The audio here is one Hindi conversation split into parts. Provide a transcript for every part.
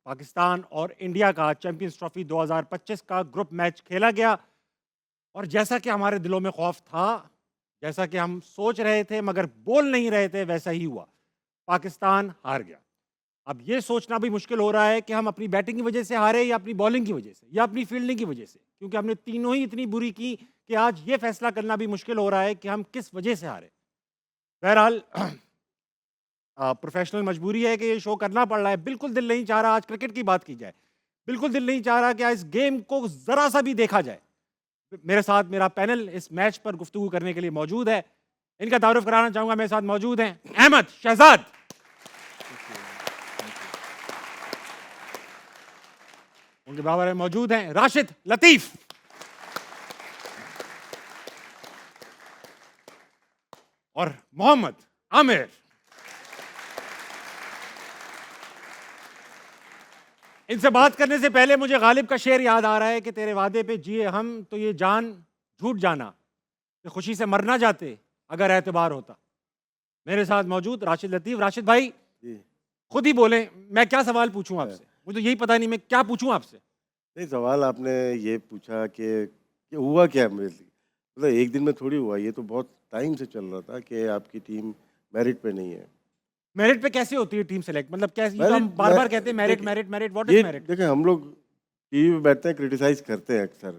पाकिस्तान और इंडिया का चैंपियंस ट्रॉफी 2025 का ग्रुप मैच खेला गया और जैसा कि हमारे दिलों में खौफ था, जैसा कि हम सोच रहे थे मगर बोल नहीं रहे थे, वैसा ही हुआ। पाकिस्तान हार गया। अब ये सोचना भी मुश्किल हो रहा है कि हम अपनी बैटिंग की वजह से हारे या अपनी बॉलिंग की वजह से या अपनी फील्डिंग की वजह से, क्योंकि हमने तीनों ही इतनी बुरी की कि आज ये फैसला करना भी मुश्किल हो रहा है कि हम किस वजह से हारे। बहरहाल प्रोफेशनल मजबूरी है कि ये शो करना पड़ रहा है। बिल्कुल दिल नहीं चाह रहा आज क्रिकेट की बात की जाए, बिल्कुल दिल नहीं चाह रहा कि आज इस गेम को जरा सा भी देखा जाए। मेरे साथ मेरा पैनल इस मैच पर गुफ्तगू करने के लिए मौजूद है। इनका तारुफ कराना चाहूंगा। मेरे साथ मौजूद हैं अहमद शहजाद, उनके बाबर में मौजूद हैं राशिद लतीफ और मोहम्मद आमिर। इनसे बात करने से पहले मुझे गालिब का शेर याद आ रहा है कि तेरे वादे पे जिए हम तो ये जान झूठ जाना कि खुशी से मरना जाते अगर एतबार होता। मेरे साथ मौजूद राशिद लतीफ। राशिद भाई जी। खुद ही बोले, मैं क्या सवाल पूछूं आपसे? मुझे तो यही पता नहीं मैं क्या पूछूं आपसे। नहीं, सवाल आपने ये पूछा कि हुआ क्या मेरे लिए? मतलब एक दिन में थोड़ी हुआ, ये तो बहुत टाइम से चल रहा था कि आपकी टीम मेरिट पे नहीं है। मेरिट पे कैसे होती है टीम सेलेक्ट? मतलब कैसे? ये तो हम मेरिट बार बार कहते हैं मेरिट देखिए मेरिट मेरिट, व्हाट ये इज मेरिट? देखिए हम लोग टीवी पे बैठते हैं, क्रिटिसाइज़ करते हैं अक्सर।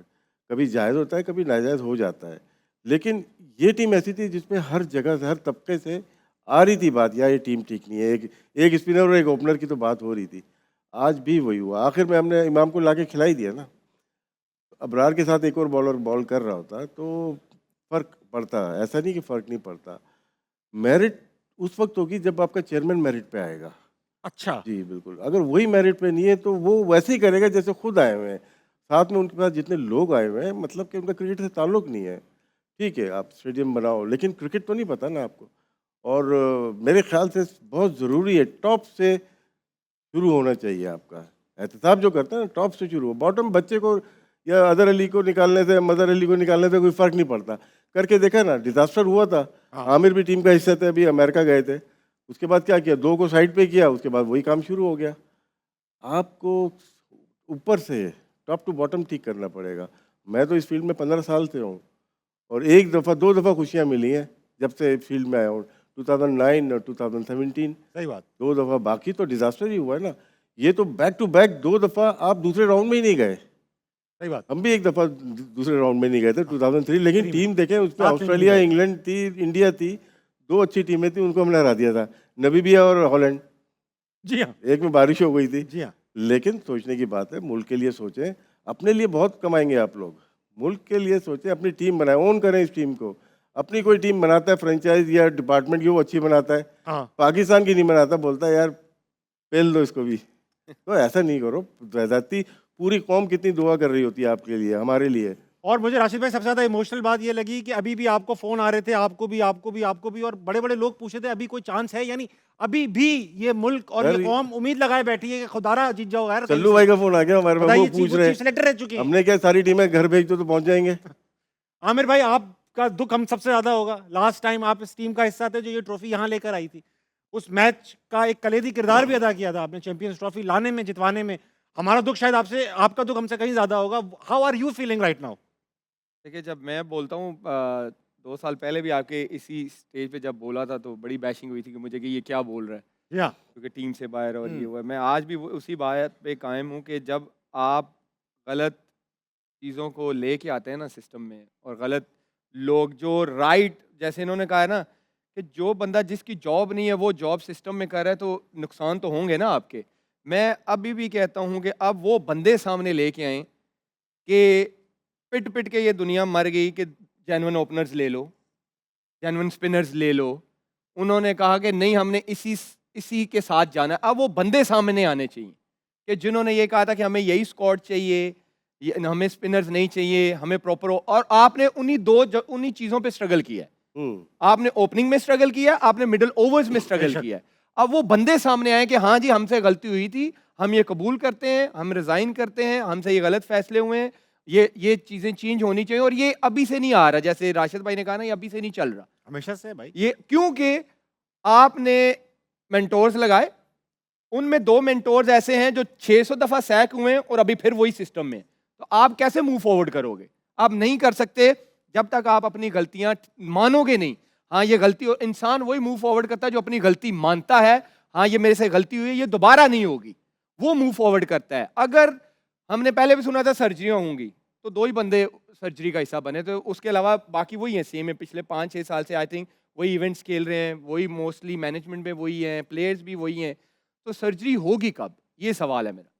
कभी जायज़ होता है, कभी नाजायज़ हो जाता है। लेकिन ये टीम ऐसी थी जिसमें हर जगह से, हर तबके से आ रही थी बात, या ये टीम ठीक नहीं है। एक एक स्पिनर और एक ओपनर की तो बात हो रही थी। आज भी वही हुआ। आखिर में हमने इमाम को लाके खिला ही दिया ना। अबरार के साथ एक और बॉलर बॉल कर रहा होता तो फ़र्क पड़ता। ऐसा नहीं कि फ़र्क नहीं पड़ता। मेरिट उस वक्त होगी जब आपका चेयरमैन मेरिट पे आएगा। अच्छा, जी, बिल्कुल। अगर वही मेरिट पे नहीं है तो वो वैसे ही करेगा जैसे खुद आए हुए हैं। साथ में उनके पास जितने लोग आए हुए हैं, मतलब कि उनका क्रिकेट से ताल्लुक़ नहीं है। ठीक है, आप स्टेडियम बनाओ, लेकिन क्रिकेट तो नहीं पता ना आपको। और मेरे ख़्याल से बहुत ज़रूरी है, टॉप से शुरू होना चाहिए आपका। एहतिसाब जो करता है ना, टॉप से शुरू हो। बॉटम बच्चे को या अदर अली को निकालने से, मदर अली को निकालने से कोई फ़र्क नहीं पड़ता। करके देखा ना, डिज़ास्टर हुआ था। हाँ। आमिर भी टीम का हिस्सा थे, अभी अमेरिका गए थे। उसके बाद क्या किया, 2 को साइड पे किया, उसके बाद वही काम शुरू हो गया। आपको ऊपर से टॉप टू बॉटम ठीक करना पड़ेगा। मैं तो इस फील्ड में 15 साल से हूँ और 1 दफ़ा 2 दफ़ा खुशियाँ मिली हैं जब से फील्ड में आया हूँ। 2009 और 2017, सही बात। 2 दफ़ा। बाकी तो डिज़ास्टर ही हुआ है ना। ये तो बैक टू बैक 2 दफ़ा आप दूसरे राउंड में ही नहीं गए। सही बात। हम भी 1 दफ़ा दूसरे राउंड में नहीं गए थे 2003, लेकिन फ्री में टीम देखें उसमें साथ में ऑस्ट्रेलिया, गए। इंग्लैंड थी, इंडिया थी। 2 अच्छी टीमें थी, उनको हमने हरा दिया था। नामीबिया और हॉलैंड। जी हाँ, एक में बारिश हो गई थी। जी हाँ। लेकिन सोचने की बात है, मुल्क के लिए सोचें। अपने लिए बहुत कमाएंगे आप लोग। मुल्क के लिए सोचें, अपनी टीम बनाएं, ओन करें इस टीम को। अपनी कोई टीम बनाता है फ्रेंचाइज या डिपार्टमेंट की, वो अच्छी बनाता है। हाँ। पाकिस्तान की नहीं बनाता, बोलता है यार पेल दो इसको भी। तो ऐसा नहीं करो। ज़्यादती, पूरी कौम कितनी दुआ कर रही होती है आपके लिए, हमारे लिए। और मुझे राशिद भाई सबसे ज़्यादा इमोशनल बात ये लगी कि अभी भी आपको फ़ोन आ रहे थे, आपको भी, आपको भी, आपको भी, और बड़े-बड़े लोग पूछ रहे थे अभी कोई चांस है? यानी अभी भी ये मुल्क और ये सर, कौम उम्मीद लगाए बैठी है कि खुदारा जीत जाओ यार कहीं चल्लू से। भाई का फोन आ गया हमारे पास, वो बताइए, पूछ वो रहे चीफ हैं। सेलेक्टर रह चुके हैं। हमने क्या सारी टीमें घर भेज दो तो पहुंच जाएंगे। आमिर भाई आपका दुख हम सबसे ज़्यादा होगा। लास्ट टाइम आप इस टीम का हिस्सा थे जो ये ट्रॉफी यहाँ लेकर आई थी। उस मैच का एक कलीदी किरदार भी अदा किया था आपने चैंपियंस ट्रॉफी लाने में, जितवाने में। हमारा दुख शायद आपसे, आपका दुख हमसे कहीं ज़्यादा होगा। How are you feeling right now? देखिए, जब मैं बोलता हूँ 2 साल पहले भी आपके इसी स्टेज पे जब बोला था तो बड़ी बैशिंग हुई थी कि मुझे कि ये क्या बोल रहा है, जी हाँ। क्योंकि टीम से बाहर और ये हुआ है। मैं आज भी उसी बात पे कायम हूँ कि जब आप गलत चीज़ों को लेके आते हैं ना सिस्टम में, और गलत लोग जो राइट, जैसे इन्होंने कहा है ना कि जो बंदा जिसकी जॉब नहीं है वो जॉब सिस्टम में कर रहा है, तो नुकसान तो होंगे ना आपके। मैं अभी भी कहता हूँ कि अब वो बंदे सामने लेके आए कि पिट पिट के ये दुनिया मर गई कि जेन्युइन ओपनर्स ले लो, जेन्युइन स्पिनर्स ले लो। उन्होंने कहा कि नहीं, हमने इसी के साथ जाना है। अब वो बंदे सामने आने चाहिए कि जिन्होंने ये कहा था कि हमें यही स्क्वाड चाहिए, हमें स्पिनर्स नहीं चाहिए, हमें प्रॉपर। और आपने उन्हीं चीज़ों पे स्ट्रगल किया है। आपने ओपनिंग में स्ट्रगल किया, आपने मिडिल ओवर्स में स्ट्रगल बेशक। किया है। अब वो बंदे सामने आए कि हाँ जी, हमसे गलती हुई थी, हम ये कबूल करते हैं, हम रिजाइन करते हैं, हमसे ये गलत फैसले हुए हैं, ये चीजें चेंज होनी चाहिए। और ये अभी से नहीं आ रहा, जैसे राशिद भाई ने कहा ना, ये अभी से नहीं चल रहा। हमेशा से भाई। ये क्योंकि आपने मेंटोर्स लगाए, उनमें 2 मेंटोर्स ऐसे हैं जो 600 दफा सैक हुए हैं और अभी फिर वही सिस्टम में हैं। तो आप कैसे मूव फॉरवर्ड करोगे? आप नहीं कर सकते जब तक आप अपनी गलतियां मानोगे नहीं। हाँ, ये गलती, और इंसान वही मूव फॉरवर्ड करता है जो अपनी गलती मानता है। हाँ, ये मेरे से गलती हुई है, ये दोबारा नहीं होगी, वो मूव फॉरवर्ड करता है। अगर हमने पहले भी सुना था सर्जरियां होंगी, तो 2 ही बंदे सर्जरी का हिस्सा बने, तो उसके अलावा बाकी वही हैं, सेम है। पिछले 5-6 साल से आई थिंक वही इवेंट्स खेल रहे हैं, वही मोस्टली मैनेजमेंट में वही हैं, प्लेयर्स भी वही हैं। तो सर्जरी होगी कब, ये सवाल है मेरा।